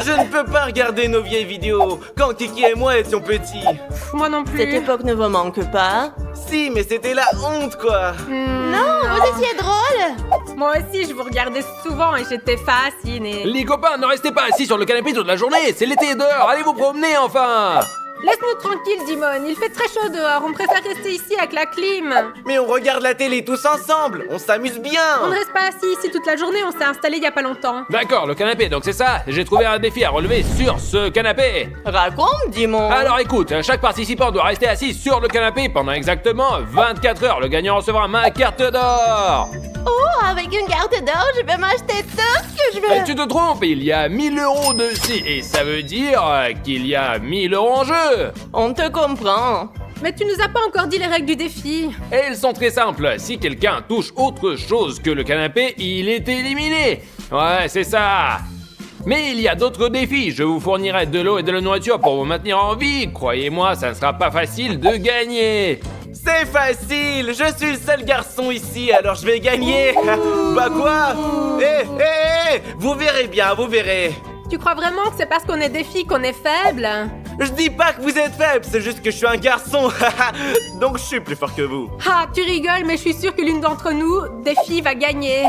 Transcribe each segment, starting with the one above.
Je ne peux pas regarder nos vieilles vidéos quand Kiki et moi étions petits. Moi non plus. Cette époque ne vous manque pas? Si, mais c'était la honte, quoi. Non, vous étiez drôle. Moi aussi, je vous regardais souvent et j'étais fascinée. Les copains, ne restez pas assis sur le canapé toute la journée, c'est l'été dehors, allez vous promener enfin. Laisse-nous tranquille, Dimon. Il fait très chaud dehors. On préfère rester ici avec la clim. Mais on regarde la télé tous ensemble, on s'amuse bien. On ne reste pas assis ici toute la journée. On s'est installé il y a pas longtemps. D'accord, le canapé, donc c'est ça. J'ai trouvé un défi à relever sur ce canapé. Raconte, Dimon. Alors écoute, chaque participant doit rester assis sur le canapé pendant exactement 24 heures. Le gagnant recevra ma carte d'or. Oh, avec une carte d'or, je peux m'acheter tout ce que je veux. Tu te trompes, il y a 1000 € dessus. Et ça veut dire qu'il y a 1000 € en jeu. On te comprend. Mais tu nous as pas encore dit les règles du défi. Et elles sont très simples. Si quelqu'un touche autre chose que le canapé, il est éliminé. Ouais, c'est ça. Mais il y a d'autres défis. Je vous fournirai de l'eau et de la nourriture pour vous maintenir en vie. Croyez-moi, ça ne sera pas facile de gagner. C'est facile, je suis le seul garçon ici, alors je vais gagner. Bah quoi? Vous verrez bien, vous verrez. Tu crois vraiment que c'est parce qu'on est des filles qu'on est faible? Je dis pas que vous êtes faible, c'est juste que je suis un garçon. Donc je suis plus fort que vous. Ah, tu rigoles, mais je suis sûre que l'une d'entre nous, des filles, va gagner.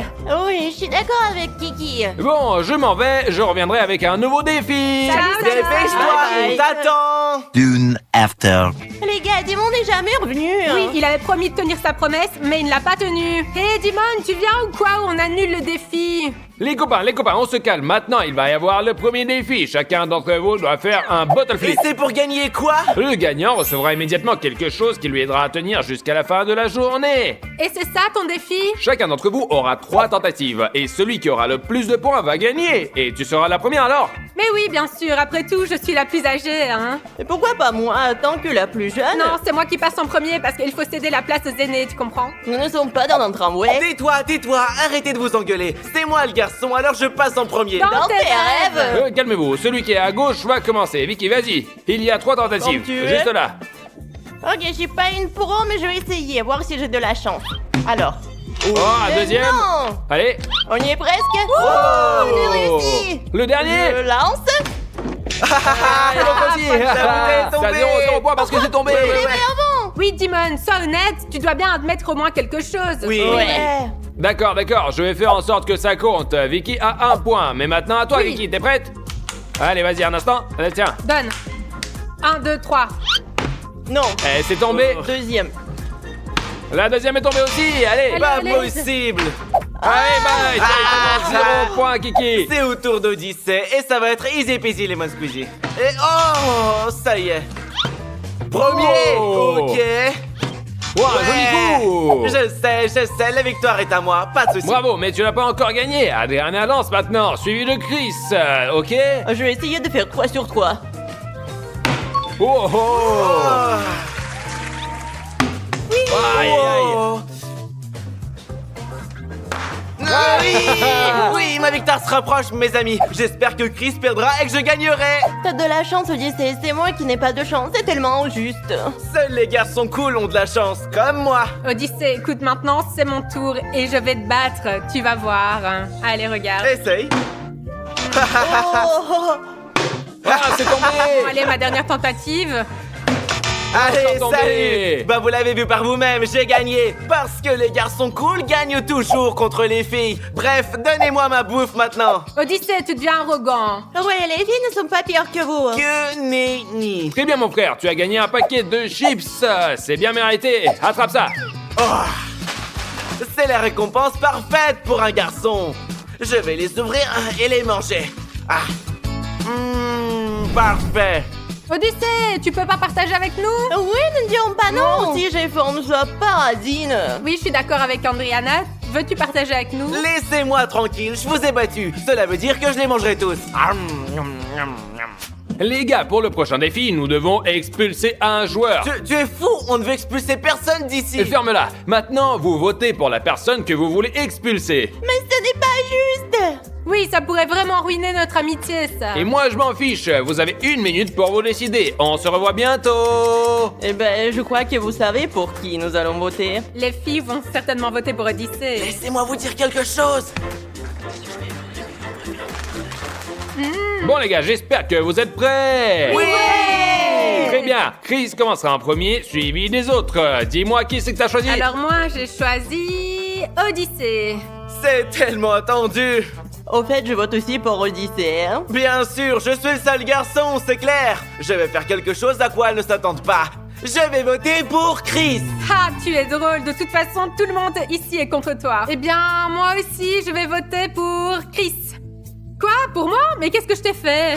Oui, je suis d'accord avec Kiki. Bon, je m'en vais. Je reviendrai avec un nouveau défi. Salut, Dépêche-toi, Bye. on t'attend. Soon after. Les gars, Dimon n'est jamais revenu. Oui, il avait promis de tenir sa promesse, mais il ne l'a pas tenue. Hé, Dimon, tu viens ou quoi? On annule le défi. Les copains, on se calme. Maintenant, il va y avoir le premier défi. Chacun d'entre vous doit faire un bottle Et flip. c'est pour gagner quoi? Le gagnant recevra immédiatement quelque chose qui lui aidera à tenir jusqu'à la fin de la journée. Et c'est ça ton défi? Chacun d'entre vous aura 3 tentatives. Et celui qui aura le plus de points va gagner. Et tu seras la première alors. Mais oui, bien sûr, après tout, je suis la plus âgée, hein. Et pourquoi pas moi, tant que la plus jeune? Non, c'est moi qui passe en premier parce qu'il faut céder la place aux aînés, tu comprends? Nous ne sommes pas dans notre tramway. Tais-toi, arrêtez de vous engueuler. C'est moi le garçon, alors je passe en premier. Dans tes rêves. Calmez-vous, celui qui est à gauche va commencer. Vicky, vas-y. Il y a 3 tentatives. Comme tu veux. Juste là. Ok, je suis pas une pro, mais je vais essayer, voir si j'ai de la chance. Alors. Oh, un deuxième. Non, Allez. on y est presque. Oh, j'ai réussi. Le dernier. Je lance. Ah, et l'autre aussi. bouteille est tombée. Ça 0 points parce que c'est tombé. Oui, Dimon, sois honnête, tu dois bien admettre au moins quelque chose. Oui. Ouais. D'accord, je vais faire en sorte que ça compte. Vicky a 1 point. Mais maintenant à toi, Oui. Vicky, t'es prête? Allez, vas-y, un instant. Tiens. Donne. 1, 2, 3. Non. Eh, c'est tombé. Deuxième. La deuxième est tombée aussi. Allez. Allez. Pas possible. Allez, bye. Tiens, 0 points, Kiki. C'est au tour d'Odyssée et ça va être easy peasy lemon squeezy. Et oh, ça y est. Premier. Oh. Ok. Wow, joli coup. Je sais, la victoire est à moi, pas de soucis. Bravo, mais tu n'as pas encore gagné. Adriana lance maintenant, suivi de Chris. Ok? Je vais essayer de faire 3 sur 3. Oh oh. Oh. Aïe, aïe. Oh. Ah oui, oui, ma victoire se rapproche, mes amis. J'espère que Chris perdra et que je gagnerai. T'as de la chance, Odyssée. C'est moi qui n'ai pas de chance. C'est tellement injuste. Seuls les garçons cool ont de la chance, comme moi. Odyssée, écoute, maintenant c'est mon tour et je vais te battre. Tu vas voir. Allez, regarde. Essaye. Oh. Ah, c'est tombé. Allez, ma dernière tentative. Allez, Sans tomber. salut. Bah vous l'avez vu par vous-même, j'ai gagné. Parce que les garçons cool gagnent toujours contre les filles. Bref, donnez-moi ma bouffe maintenant. Odyssée, tu deviens arrogant. Ouais, les filles ne sont pas pires que vous. Que nenni. Très bien, mon frère, tu as gagné un paquet de chips. C'est bien mérité. Attrape ça. C'est la récompense parfaite pour un garçon. Je vais les ouvrir et les manger. Ah. Parfait. Odyssée, tu peux pas partager avec nous? Oui, ne dirons pas non. Si j'ai faim, ne sois pas radine. Oui, je suis d'accord avec Andriana. Veux-tu partager avec nous? Laissez-moi tranquille, je vous ai battu. Cela veut dire que je les mangerai tous. Les gars, pour le prochain défi, nous devons expulser un joueur. Tu es fou, on ne veut expulser personne d'ici. Ferme-la. Maintenant, vous votez pour la personne que vous voulez expulser. Mais ce n'est pas juste. Oui, ça pourrait vraiment ruiner notre amitié, ça. Et moi, je m'en fiche. Vous avez 1 minute pour vous décider. On se revoit bientôt. Eh ben, je crois que vous savez pour qui nous allons voter. Les filles vont certainement voter pour Odyssée. Laissez-moi vous dire quelque chose. Bon, Bon les gars, j'espère que vous êtes prêts. Oui! Très bien, Chris commencera en premier, suivi des autres. Dis-moi qui c'est que t'as choisi. Alors moi, j'ai choisi Odyssée. C'est tellement attendu. Au fait, je vote aussi pour Odyssée, hein. Bien sûr, je suis le seul garçon, c'est clair. Je vais faire quelque chose à quoi elles ne s'attendent pas. Je vais voter pour Chris. Ah, tu es drôle. De toute façon, tout le monde ici est contre toi. Eh bien, moi aussi, je vais voter pour Chris. Quoi? Pour moi? Mais qu'est-ce que je t'ai fait?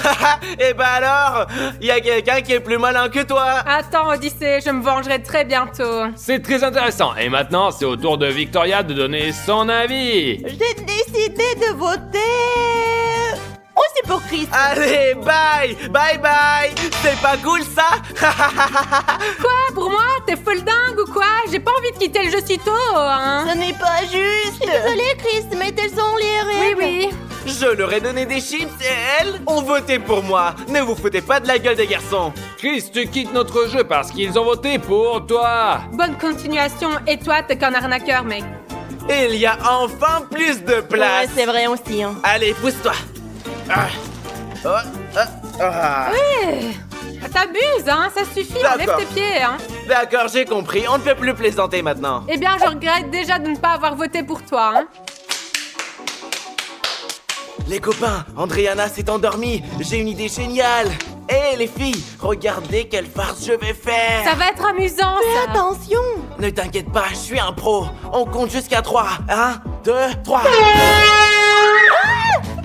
Et bah alors, il y a quelqu'un qui est plus malin que toi. Attends, Odyssée, je me vengerai très bientôt. C'est très intéressant. Et maintenant, c'est au tour de Victoria de donner son avis. J'ai décidé de voter aussi pour Chris. Allez, bye, bye bye. C'est pas cool ça? Quoi? Pour moi? T'es folle dingue ou quoi? J'ai pas envie de quitter le jeu si tôt, hein? Ce n'est pas juste. Je suis désolée, Chris, mais telles sont les Oui, règles. oui. Je leur ai donné des chips et elles ont voté pour moi. Ne vous foutez pas de la gueule des garçons. Chris, tu quittes notre jeu parce qu'ils ont voté pour toi. Bonne continuation. Et toi, t'es qu'un arnaqueur, mec. Il y a enfin plus de place. Ouais, c'est vrai aussi, hein. Allez, pousse-toi. Ah. Oh, ah, ah. T'abuses, hein? Ça suffit, enlève D'accord. tes pieds, hein? D'accord, j'ai compris. On ne peut plus plaisanter maintenant. Eh bien, je regrette déjà de ne pas avoir voté pour toi, hein? Les copains, Andriana s'est endormie. J'ai une idée géniale. Hé les filles, regardez quelle farce je vais faire. Ça va être amusant, Fais ça. attention. Ne t'inquiète pas, je suis un pro. On compte jusqu'à 3. 1, 2, 3.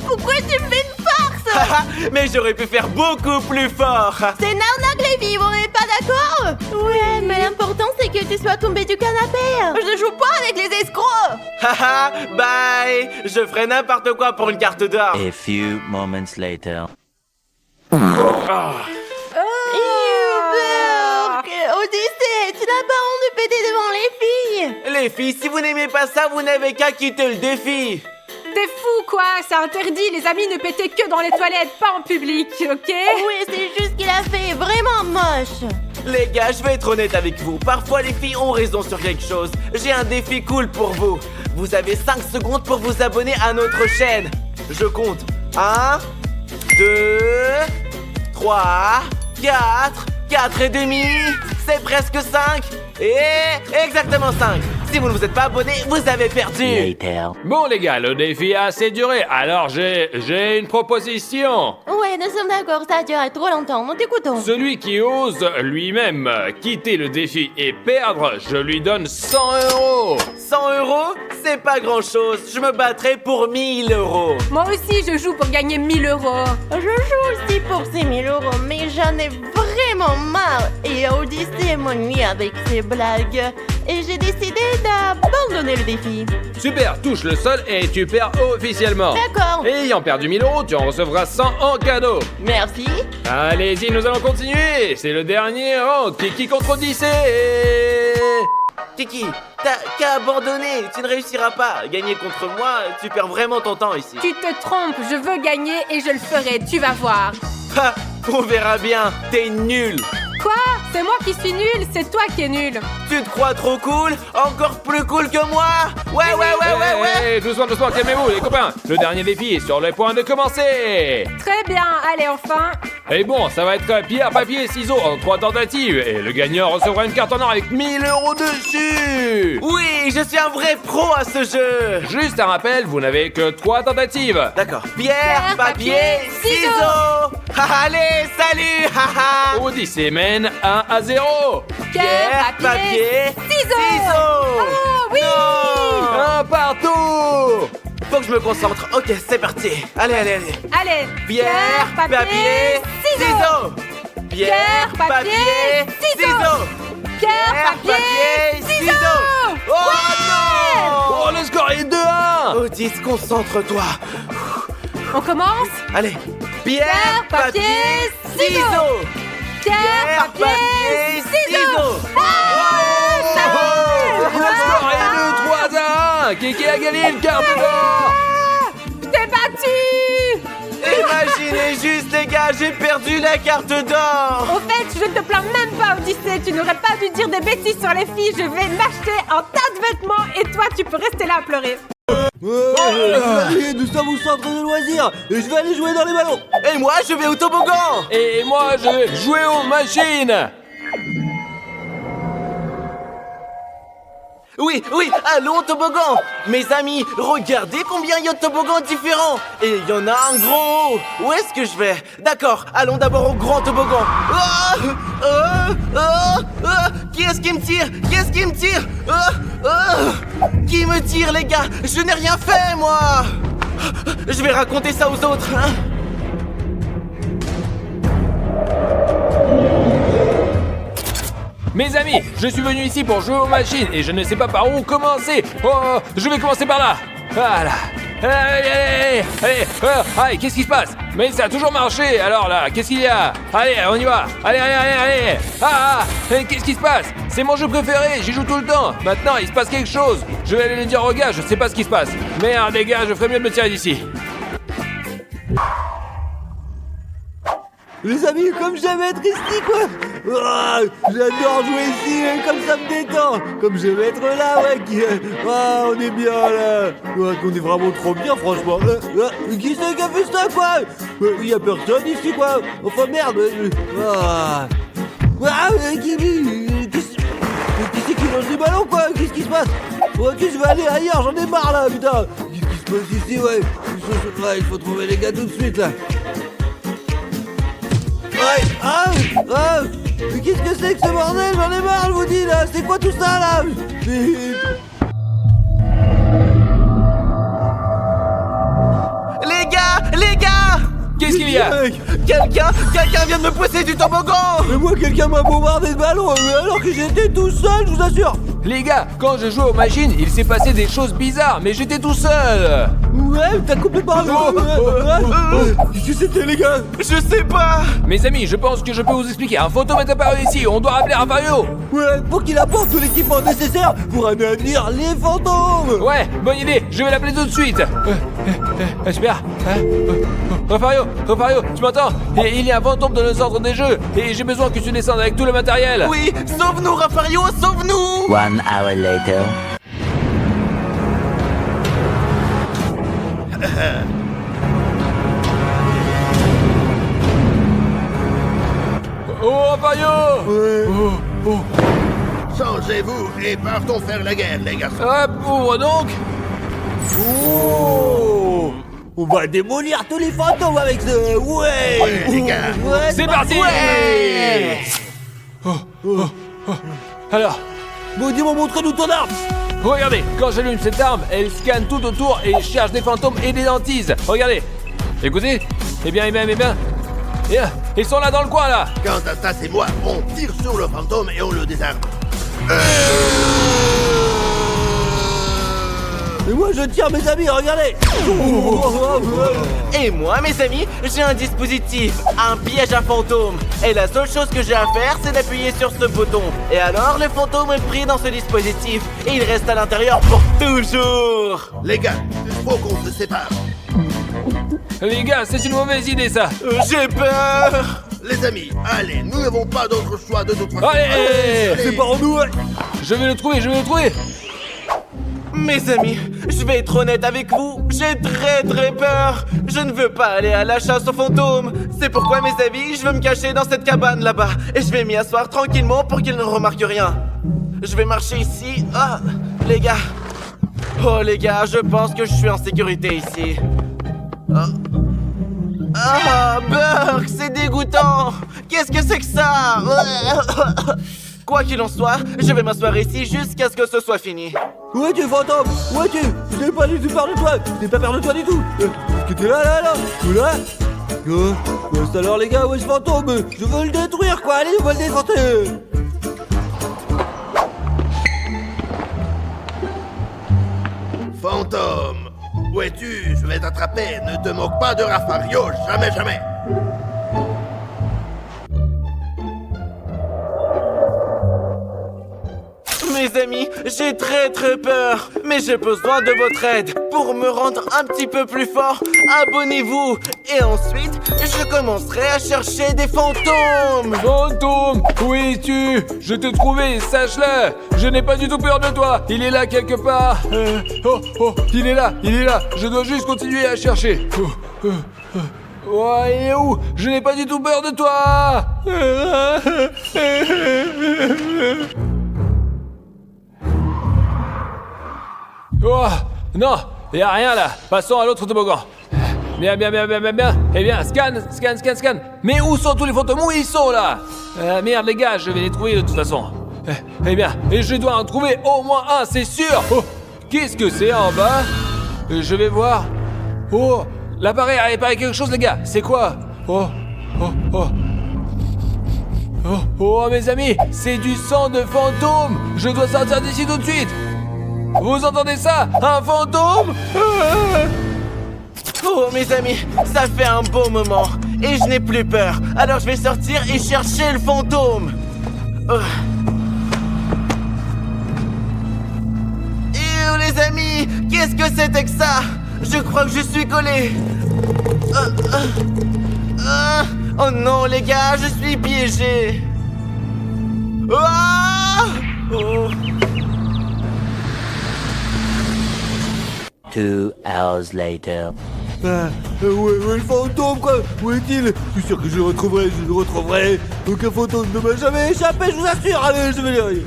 Pourquoi tu me fais une farce? Mais j'aurais pu faire beaucoup plus fort. C'est une arnaque, les filles, on n'est pas d'accord? Ouais, mais l'important c'est que tu sois tombé du canapé. Je joue pas avec les escrocs. Haha, bye. Je ferai n'importe quoi pour une carte d'or. A few moments later. Odyssée, tu n'as pas honte de péter devant les filles? Les filles, si vous n'aimez pas ça, vous n'avez qu'à quitter le défi. T'es fou, quoi? C'est interdit. Les amis ne pétaient que dans les toilettes, pas en public, ok? Oui, c'est juste qu'il a fait vraiment moche. Les gars, je vais être honnête avec vous. Parfois, les filles ont raison sur quelque chose. J'ai un défi cool pour vous. Vous avez 5 secondes pour vous abonner à notre chaîne. Je compte. 1, 2, 3, 4, 4 et demi. C'est presque 5. Et exactement 5. Si vous ne vous êtes pas abonné, vous avez perdu. Later. Bon les gars, le défi a assez duré, alors j'ai une proposition. Ouais, nous sommes d'accord, ça a duré trop longtemps, nous t'écoutons. Celui qui ose lui-même quitter le défi et perdre, je lui donne 100 €. 100 €, c'est pas grand chose. Je me battrai pour 1000 €. Moi aussi, je joue pour gagner 1000 €. Je joue aussi pour ces 1000 €, mais j'en ai vraiment marre. Et Odyssée m'ennuie avec ses blagues. Et j'ai décidé d'abandonner le défi. Super, touche le sol et tu perds officiellement. D'accord. Et ayant perdu 1000 €, tu en recevras 100 en cadeau. Merci. Allez-y, nous allons continuer. C'est le dernier round. Kiki contre Odyssée. Kiki, t'as qu'à abandonner. Tu ne réussiras pas. Gagner contre moi, tu perds vraiment ton temps ici. Tu te trompes, je veux gagner et je le ferai, tu vas voir. Ha, on verra bien. T'es nul. Quoi? C'est moi qui suis nulle, c'est toi qui es nul. Tu te crois trop cool? Encore plus cool que moi? Ouais. Hey, doucement, calmez-vous les copains. Le dernier défi est sur le point de commencer. Très bien, allez enfin. Et bon, ça va être pierre, papier, ciseaux en 3 tentatives. Et le gagnant recevra une carte en or avec 1000 € dessus. Oui, je suis un vrai pro à ce jeu. Juste un rappel, vous n'avez que 3 tentatives. D'accord. Pierre, papier, ciseaux. Allez, salut. Odyssée mène 1-0. Pierre, papier, ciseaux. Oh oui. Non. Un partout. Faut que je me concentre. Ok, c'est parti. Allez. Allez. Pierre, papier, ciseaux. Pierre, papier, ciseaux. Pierre, papier, ciseaux. Oh non. Oh, le score est 2-1. Odyssée, concentre-toi. On commence? Allez. Pierre, papier, ciseaux. Pierre, papier, ciseaux. Le score est 2-3-1. Kiki a gagné une carte d'or. Je t'ai battu. Imaginez juste les gars, j'ai perdu la carte d'or. Au fait, je ne te plains même pas, Odyssée. Tu n'aurais pas dû dire des bêtises sur les filles. Je vais m'acheter un tas de vêtements et toi, tu peux rester là à pleurer. Allez, nous sommes au centre de loisirs et je vais aller jouer dans les ballons. Et moi, je vais au toboggan. Et moi, je vais jouer aux machines. Oui, allons au toboggan. Mes amis, regardez combien il y a de toboggans différents. Et il y en a un grand haut. Où est-ce que je vais? D'accord, allons d'abord au grand toboggan. Qui est-ce qui me tire? Qui me tire, les gars? Je n'ai rien fait, moi. Je vais raconter ça aux autres, hein. Mes amis, je suis venu ici pour jouer aux machines et je ne sais pas par où commencer. Oh, je vais commencer par là. Voilà. Allez, qu'est-ce qui se passe? Mais ça a toujours marché, alors là, qu'est-ce qu'il y a? Allez, on y va. Allez. Qu'est-ce qui se passe? C'est mon jeu préféré, j'y joue tout le temps. Maintenant, il se passe quelque chose. Je vais aller le dire aux gars, je sais pas ce qui se passe. Merde, les gars, je ferais mieux de me tirer d'ici. Les amis, comme j'aime être ici, quoi. J'adore jouer ici, comme ça me détend. Comme j'aime être là, ouais. On est bien là. Ouais, on est vraiment trop bien, franchement. Qui c'est qui a fait ça, quoi? Il y a personne ici, quoi. Enfin, merde. Qui c'est qui lance des ballons, quoi? Qu'est-ce qui se passe? Ok, je vais aller ailleurs, j'en ai marre là, putain. Qu'est-ce qui se passe ici, ouais? Il faut trouver les gars tout de suite, là. Mais qu'est-ce que c'est que ce bordel? J'en ai marre, je vous dis là. C'est quoi tout ça là? Les gars! Qu'est-ce qu'il y a? Quelqu'un vient de me pousser du toboggan. Mais moi, quelqu'un m'a bombardé de ballons alors que j'étais tout seul, je vous assure. Les gars, quand je jouais aux machines, il s'est passé des choses bizarres, mais j'étais tout seul. Ouais, t'as complètement raison. Qu'est-ce que c'était, les gars? Je sais pas. Mes amis, je pense que je peux vous expliquer. Un fantôme est apparu ici, on doit rappeler Rafario. Ouais, pour qu'il apporte tout l'équipement nécessaire pour anéantir les fantômes. Ouais, bonne idée, je vais l'appeler tout de suite. Super. Rafario, tu m'entends? Il y a un fantôme dans le centre des jeux et j'ai besoin que tu descendes avec tout le matériel. Oui, sauve-nous, Rafario, sauve-nous. 1 hour later. Oh, Rafario! Changez-vous et partons faire la guerre, les garçons. Ah, pauvre donc! Oh, on va démolir tous les fantômes avec ce... Ouais, les gars. Ouais, C'est parti! Ouais. Alors, Bon, dis-moi, montre-nous ton arme. regardez, quand j'allume cette arme, elle scanne tout autour et cherche des fantômes et des hantises. Regardez, écoutez, eh bien, ils sont là dans le coin, là. Quant à ça, c'est moi. On tire sur le fantôme et on le désarme. Et moi, je tire, mes amis, regardez. Et moi, mes amis, j'ai un dispositif, un piège à fantômes. Et la seule chose que j'ai à faire, c'est d'appuyer sur ce bouton. Et alors, le fantôme est pris dans ce dispositif. Et il reste à l'intérieur pour toujours. Les gars, il faut qu'on se sépare. Les gars, c'est une mauvaise idée, ça. J'ai peur. Les amis, allez, nous n'avons pas d'autre choix de toute façon. Allez, C'est par nous, ouais. je vais le trouver. Mes amis, je vais être honnête avec vous, j'ai très peur. Je ne veux pas aller à la chasse aux fantômes. C'est pourquoi, mes amis, je veux me cacher dans cette cabane là-bas. Et je vais m'y asseoir tranquillement pour qu'ils ne remarquent rien. Je vais marcher ici. Ah, les gars. Oh, les gars, je pense que je suis en sécurité ici. Ah, Burk, c'est dégoûtant. Qu'est-ce que c'est que ça? Quoi qu'il en soit, je vais m'asseoir ici jusqu'à ce que ce soit fini. Où es-tu, fantôme? Où es-tu? Je n'ai pas du tout peur de toi. Je n'ai pas peur de toi du tout. Est-ce que t'es là? Tu es là? Alors, les gars, où est ce fantôme? Je veux le détruire, quoi. Allez, on va le défoncer. Fantôme, où es-tu? Je vais t'attraper. Ne te moque pas de Rafario, jamais. mes amis, j'ai très peur. Mais j'ai besoin de votre aide. Pour me rendre un petit peu plus fort, abonnez-vous. Et ensuite, je commencerai à chercher des fantômes. Fantôme, où es-tu? Je t'ai trouvé, sache-le. Je n'ai pas du tout peur de toi. Il est là quelque part. Il est là. Je dois juste continuer à chercher. Ouais, il est où? Je n'ai pas du tout peur de toi. Oh, non, il n'y a rien là. Passons à l'autre toboggan. Bien. Eh bien, scan. Mais où sont tous les fantômes? Où ils sont là? Merde les gars, je vais les trouver de toute façon. Eh bien, et je dois en trouver au moins un, c'est sûr. Oh, qu'est-ce que c'est en bas? Je vais voir. Oh, l'appareil a réparé quelque chose les gars. C'est quoi? Oh mes amis, c'est du sang de fantôme. Je dois sortir d'ici tout de suite. Vous entendez ça? Un fantôme? Oh mes amis, ça fait un beau moment. Et je n'ai plus peur. Alors je vais sortir et chercher le fantôme. Oh les amis, qu'est-ce que c'était que ça? Je crois que je suis collé. Oh non les gars, je suis piégé. Oh. 2 hours later. Ouais, le fantôme quoi. Où est-il? Je suis sûr que je le retrouverai. Aucun fantôme ne m'a jamais échappé, je vous assure. Allez, je vais les rire.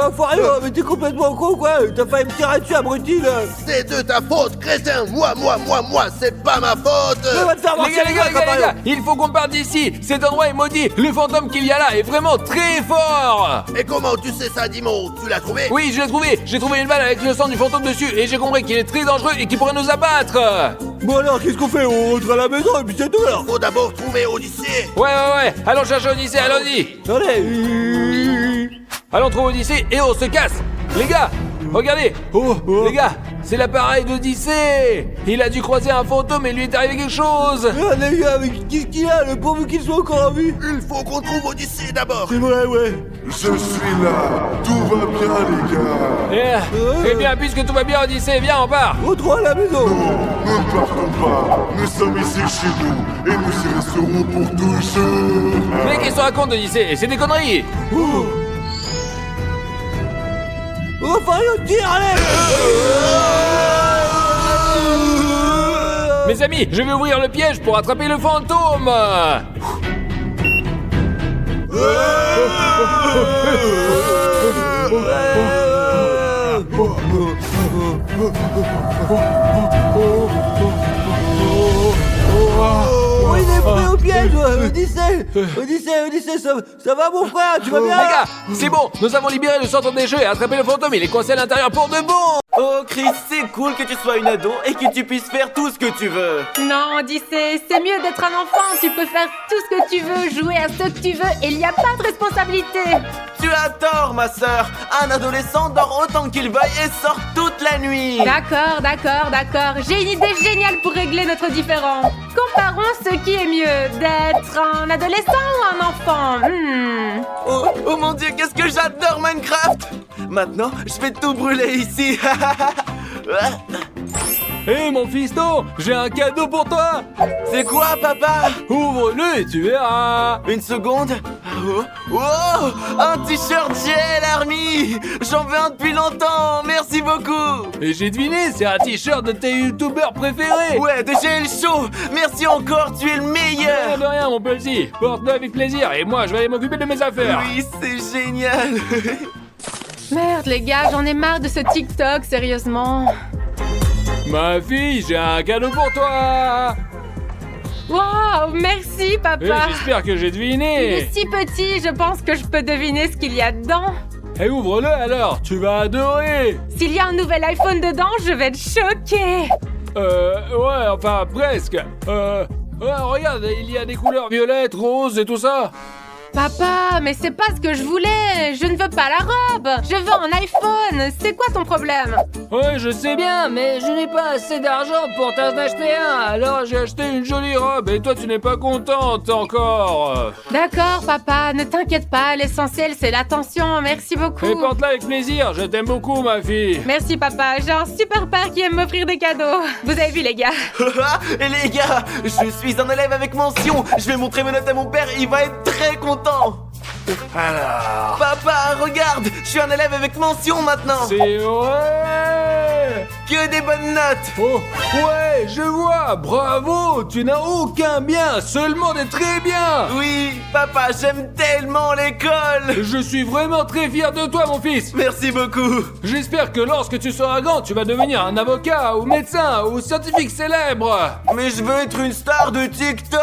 Enfoiré, mais t'es complètement con quoi. T'as failli me tirer dessus, abruti là. C'est de ta faute, crétin. Moi, c'est pas ma faute. Va te faire Les marcher, gars, il faut qu'on parte d'ici. Cet endroit est maudit. Le fantôme qu'il y a là est vraiment très fort. Et comment tu sais ça, Dimon? Tu l'as trouvé? Oui, je l'ai trouvé. J'ai trouvé une balle avec le sang du fantôme dessus et j'ai compris qu'il est très dangereux et qu'il pourrait nous abattre. Bon alors, qu'est-ce qu'on fait? On rentre à la maison et puis c'est tout alors. Faut d'abord trouver Odyssée. Ouais. Allons chercher Odyssée, allons-y. Allez. Allons trouver Odyssée et on se casse. Les gars, regardez. Les gars, c'est l'appareil d'Odyssée. Il a dû croiser un fantôme et lui est arrivé quelque chose. Ah les gars, mais qu'est-ce qu'il a? Le pauvre qu'il soit encore en vie. Il faut qu'on trouve Odyssée d'abord. C'est vrai, ouais. Je suis là, tout va bien les gars. Eh bien, puisque tout va bien, Odyssée, viens, on part. Rentrons à la maison. Non, nous ne partons pas, nous sommes ici chez nous et nous y resterons pour toujours. Mais qu'est-ce qu'on raconte, Odyssée? C'est des conneries. Enfin, on tire, allez. Mes amis, je vais ouvrir le piège pour attraper le fantôme. Oh, il est pris au piège. Odyssée, ça va mon frère? Tu vas bien? Les gars, c'est bon, nous avons libéré le centre des jeux et attrapé le fantôme, il est coincé à l'intérieur pour de bon. Oh Chris, c'est cool que tu sois une ado et que tu puisses faire tout ce que tu veux. Non, Odyssée, c'est mieux d'être un enfant. Tu peux faire tout ce que tu veux, jouer à ce que tu veux et il n'y a pas de responsabilité. Tu as tort, ma sœur. Un adolescent dort autant qu'il veuille et sort toute la nuit. D'accord. J'ai une idée géniale pour régler notre différend. Comparons ce qui est mieux, d'être un adolescent ou un enfant. Oh mon dieu, qu'est-ce que j'adore Minecraft. Maintenant, je vais tout brûler ici. Hé mon fiston, j'ai un cadeau pour toi. C'est quoi, papa? Ouvre-le et tu verras. Une seconde. Oh, un t-shirt GL Army. J'en veux un depuis longtemps, merci beaucoup. Et j'ai deviné, c'est un t-shirt de tes youtubeurs préférés. Ouais, de GL Show. Merci encore, tu es le meilleur. De rien mon petit, porte-le avec plaisir et moi je vais aller m'occuper de mes affaires. Oui, c'est génial. Merde les gars, j'en ai marre de ce TikTok, sérieusement. Ma fille, j'ai un cadeau pour toi. Wow, merci Et papa. j'espère que j'ai Il deviné. est si petit, je pense que je peux deviner ce qu'il y a dedans. Et ouvre-le alors, tu vas adorer. S'il y a un nouvel iPhone dedans, je vais être choquée. Ouais, enfin presque. Ouais, regarde, il y a des couleurs violettes, roses et tout ça. Papa, mais c'est pas ce que je voulais. Je ne veux pas la robe. Je veux un iPhone. C'est quoi ton problème? Ouais, je sais bien, mais je n'ai pas assez d'argent pour t'en acheter un. Alors j'ai acheté une jolie robe et toi tu n'es pas contente encore. D'accord, papa, ne t'inquiète pas. L'essentiel, c'est l'attention. Merci beaucoup. Et porte-la avec plaisir, je t'aime beaucoup ma fille. Merci, papa. J'ai un super père qui aime m'offrir des cadeaux. Vous avez vu, les gars? Et les gars, je suis un élève avec mention. Je vais montrer mes notes à mon père, il va être très content. Alors... Papa, regarde, je suis un élève avec mention maintenant. C'est vrai. Que des bonnes notes. Oh, ouais, je vois, bravo, tu n'as aucun bien, seulement des très bien. Oui, papa, j'aime tellement l'école. Je suis vraiment très fier de toi, mon fils. Merci beaucoup. J'espère que lorsque tu seras grand, tu vas devenir un avocat, ou médecin, ou scientifique célèbre. Mais je veux être une star de TikTok.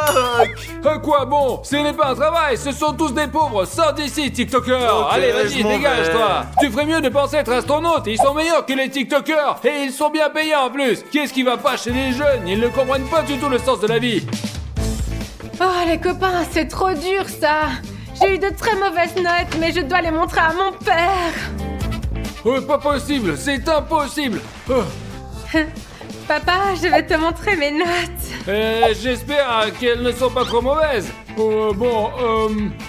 À quoi bon? Ce n'est pas un travail, ce sont tous des pauvres. Sors d'ici, TikToker. Ok, Allez, je vas-y, m'en dégage-toi. Tu ferais mieux de penser être astronaute. Ils sont meilleurs que les TikTokers. Et ils sont bien payés en plus. Qu'est-ce qui va pas chez les jeunes? Ils ne comprennent pas du tout le sens de la vie. Oh, les copains, c'est trop dur, ça. J'ai eu de très mauvaises notes, mais je dois les montrer à mon père. Oh, pas possible, c'est impossible. Oh. Papa, je vais te montrer mes notes. J'espère qu'elles ne sont pas trop mauvaises.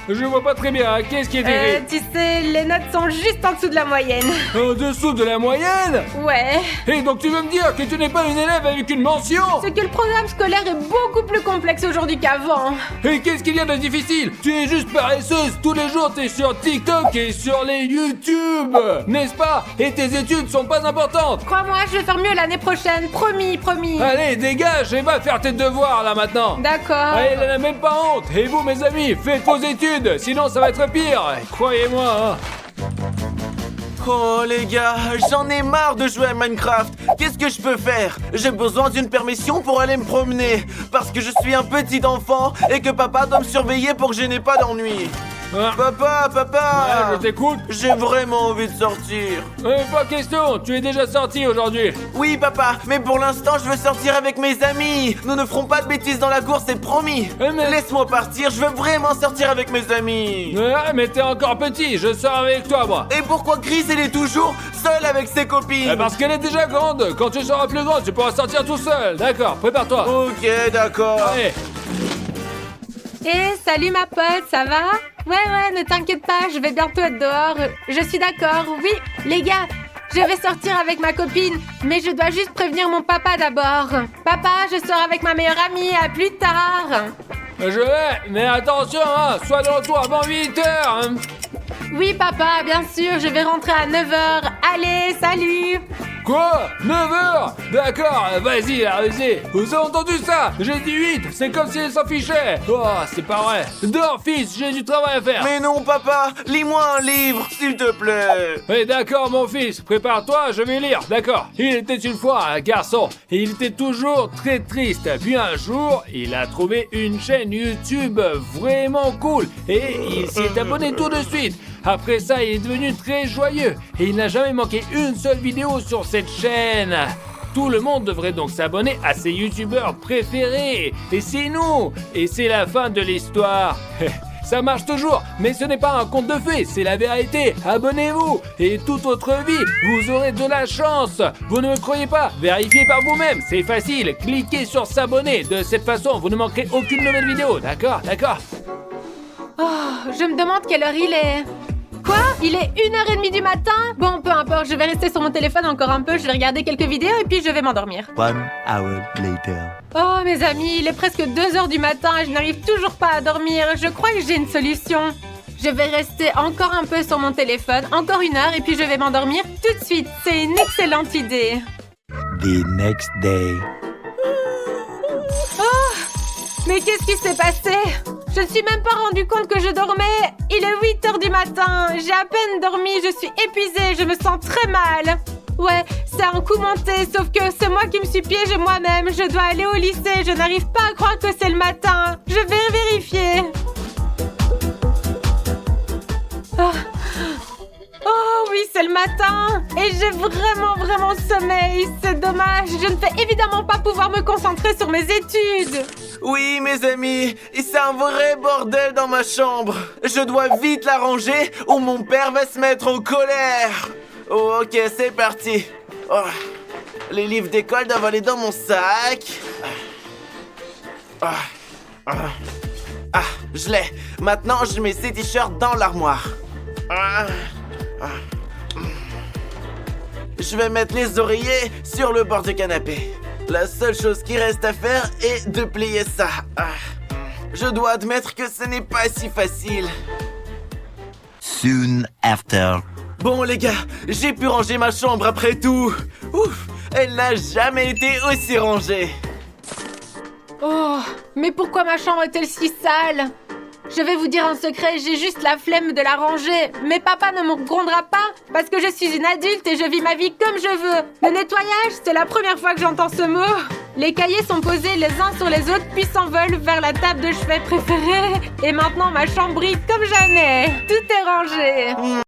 Je vois pas très bien. Qu'est-ce qui est écrit? Tu sais, les notes sont juste en dessous de la moyenne. En dessous de la moyenne? Ouais. Et donc tu veux me dire que tu n'es pas une élève avec une mention? C'est que le programme scolaire est beaucoup plus complexe aujourd'hui qu'avant. Et qu'est-ce qu'il y a de difficile? Tu es juste paresseuse. Tous les jours t'es sur TikTok et sur les YouTube, n'est-ce pas? Et tes études sont pas importantes. Crois-moi, je vais faire mieux l'année prochaine. Promis, promis. Allez, dégage et va faire tes devoirs là maintenant. D'accord. Elle n'a même pas honte. Et vous, mes amis, faites vos études, sinon ça va être pire. Croyez-moi, hein. Oh les gars, j'en ai marre de jouer à Minecraft. Qu'est-ce que je peux faire? J'ai besoin d'une permission pour aller me promener. Parce que je suis un petit enfant et que papa doit me surveiller pour que je n'ai pas d'ennui. Ah. Papa, Ouais, je t'écoute. j'ai vraiment envie de sortir. Pas question, tu es déjà sorti aujourd'hui. Oui papa, mais pour l'instant je veux sortir avec mes amis. Nous ne ferons pas de bêtises dans la course, c'est promis. Mais- Laisse-moi partir, je veux vraiment sortir avec mes amis. Ouais, mais t'es encore petit, je sors avec toi, moi. Et pourquoi Chris elle est toujours seule avec ses copines? Parce qu'elle est déjà grande. Quand tu seras plus grand, tu pourras sortir tout seul. D'accord, prépare-toi. Ok, d'accord. Allez. Salut ma pote, ça va? Ouais, ne t'inquiète pas, je vais bientôt être dehors. Je suis d'accord, oui. Les gars, je vais sortir avec ma copine, mais je dois juste prévenir mon papa d'abord. Papa, je sors avec ma meilleure amie, à plus tard. Je vais, mais attention, hein, sois de retour avant 8h. Hein. Oui papa, bien sûr, je vais rentrer à 9h. Allez, salut. Quoi? 9h? D'accord, vas-y, vas-y. Vous avez entendu ça? J'ai dit 8, c'est comme si elle s'en fichait. Oh, c'est pas vrai. Dors, fils, j'ai du travail à faire. Mais non papa, lis-moi un livre, s'il te plaît. Eh d'accord mon fils, prépare-toi, je vais lire, d'accord. Il était une fois un garçon, et il était toujours très triste. Puis un jour, il a trouvé une chaîne YouTube vraiment cool, et il s'y est abonné tout de suite. Après ça, il est devenu très joyeux, et il n'a jamais manqué une seule vidéo sur cette chaîne. Tout le monde devrait donc s'abonner à ses youtubeurs préférés, et c'est nous, et c'est la fin de l'histoire. Ça marche toujours, mais ce n'est pas un conte de fées, c'est la vérité. Abonnez-vous et toute votre vie, vous aurez de la chance. Vous ne me croyez pas? Vérifiez par vous-même, c'est facile. Cliquez sur s'abonner. De cette façon, vous ne manquerez aucune nouvelle vidéo. D'accord? Oh, je me demande quelle heure il est. Quoi? Il est 1h30 du matin? Bon, peu importe, je vais rester sur mon téléphone encore un peu, je vais regarder quelques vidéos et puis je vais m'endormir. 1 hour later. Oh, mes amis, il est presque 2h du matin et je n'arrive toujours pas à dormir. Je crois que j'ai une solution. Je vais rester encore un peu sur mon téléphone, encore 1 heure et puis je vais m'endormir tout de suite. C'est une excellente idée. The next day. Mais qu'est-ce qui s'est passé? Je ne suis même pas rendu compte que je dormais. Il est 8h du matin. J'ai à peine dormi, je suis épuisée, je me sens très mal. Ouais, c'est un coup monté, sauf que c'est moi qui me suis piégée moi-même. Je dois aller au lycée, je n'arrive pas à croire que c'est le matin. Je vais vérifier. Oh oui, c'est c'est le matin et j'ai vraiment sommeil. C'est dommage, je ne vais évidemment pas pouvoir me concentrer sur mes études. Oui, mes amis, c'est un vrai bordel dans ma chambre. Je dois vite la ranger ou mon père va se mettre en colère. Oh, ok, c'est parti. Oh. Les livres d'école doivent aller dans mon sac. Je l'ai. Maintenant, je mets ces t-shirts dans l'armoire. Je vais mettre les oreillers sur le bord du canapé. La seule chose qui reste à faire est de plier ça. Je dois admettre que ce n'est pas si facile. Soon after. Bon les gars, j'ai pu ranger ma chambre après tout. Ouf, elle n'a jamais été aussi rangée. Oh, mais pourquoi ma chambre est-elle si sale? Je vais vous dire un secret, j'ai juste la flemme de la ranger. Mais papa ne me grondera pas parce que je suis une adulte et je vis ma vie comme je veux. Le nettoyage, c'est la première fois que j'entends ce mot. Les cahiers sont posés les uns sur les autres puis s'envolent vers la table de chevet préférée. Et maintenant ma chambre brille comme jamais. Tout est rangé.